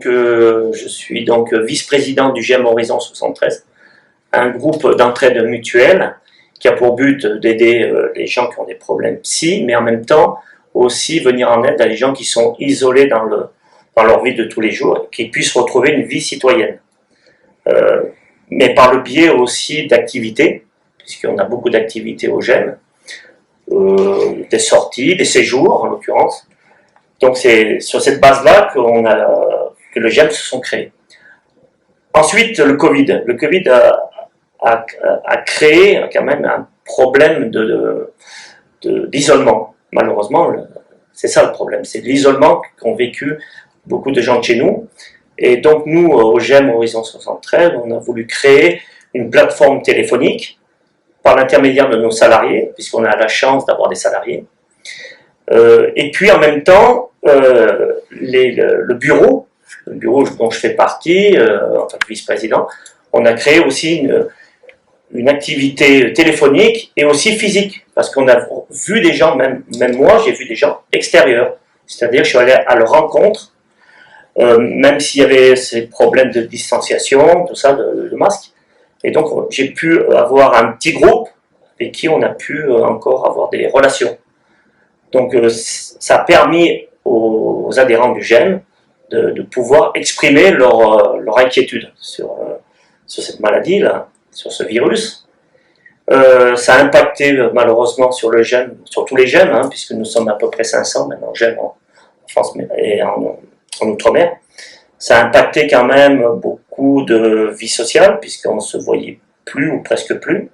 Je suis donc vice-président du GEM Horizon 73, un groupe d'entraide mutuelle qui a pour but d'aider les gens qui ont des problèmes psy, mais en même temps aussi venir en aide à les gens qui sont isolés dans leur vie de tous les jours, et qui puissent retrouver une vie citoyenne. Mais par le biais aussi d'activités, puisqu'on a beaucoup d'activités au GEM, des sorties, des séjours en l'occurrence. Donc c'est sur cette base-là que le GEM se sont créés. Ensuite, le Covid. Le Covid a créé quand même un problème d'isolement. Malheureusement, c'est ça le problème, c'est l'isolement qu'ont vécu beaucoup de gens de chez nous. Et donc nous, au GEM Horizon 73, on a voulu créer une plateforme téléphonique par l'intermédiaire de nos salariés, puisqu'on a la chance d'avoir des salariés. Et puis en même temps, le bureau dont je fais partie, en tant que vice-président, on a créé aussi une activité téléphonique et aussi physique, parce qu'on a vu des gens, même moi, j'ai vu des gens extérieurs, c'est-à-dire je suis allé à leur rencontre, même s'il y avait ces problèmes de distanciation, tout ça, de masque, et donc j'ai pu avoir un petit groupe avec qui on a pu encore avoir des relations. Donc ça a permis aux adhérents du GEM de pouvoir exprimer leur inquiétude sur cette maladie-là, sur ce virus. Ça a impacté malheureusement sur le GEM, sur tous les GEM, hein, puisque nous sommes à peu près 500 maintenant GEM en France et en Outre-mer. Ça a impacté quand même beaucoup de vie sociale, puisqu'on ne se voyait plus ou presque plus.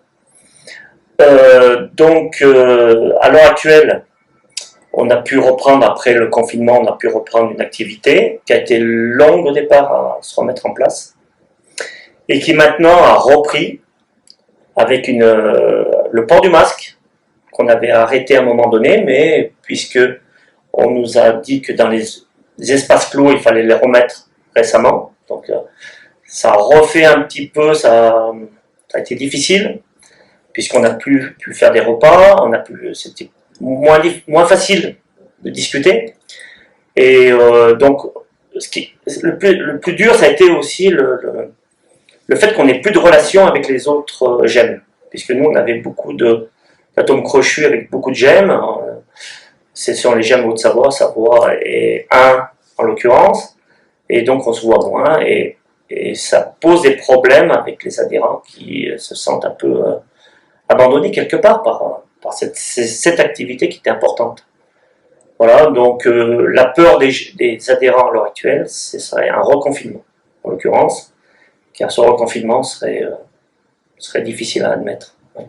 À l'heure actuelle, on a pu reprendre, après le confinement, on a pu reprendre une activité qui a été longue au départ à se remettre en place et qui maintenant a repris avec le port du masque qu'on avait arrêté à un moment donné, mais puisque on nous a dit que dans les espaces clos, il fallait les remettre récemment, donc ça a refait un petit peu, ça a été difficile puisqu'on a pu faire des repas, c'était moins facile de discuter. Et donc, le plus dur, ça a été aussi le fait qu'on n'ait plus de relations avec les autres GEM, puisque nous, on avait beaucoup d'atomes crochus avec beaucoup de GEM. Ce sont les GEM Haute-Savoie, Savoie et 1 en l'occurrence. Et donc, on se voit moins et ça pose des problèmes avec les adhérents qui se sentent un peu abandonnés quelque part par cette activité qui était importante. Voilà, donc la peur des adhérents à l'heure actuelle, ce serait un reconfinement, en l'occurrence, car ce reconfinement serait difficile à admettre. Ouais.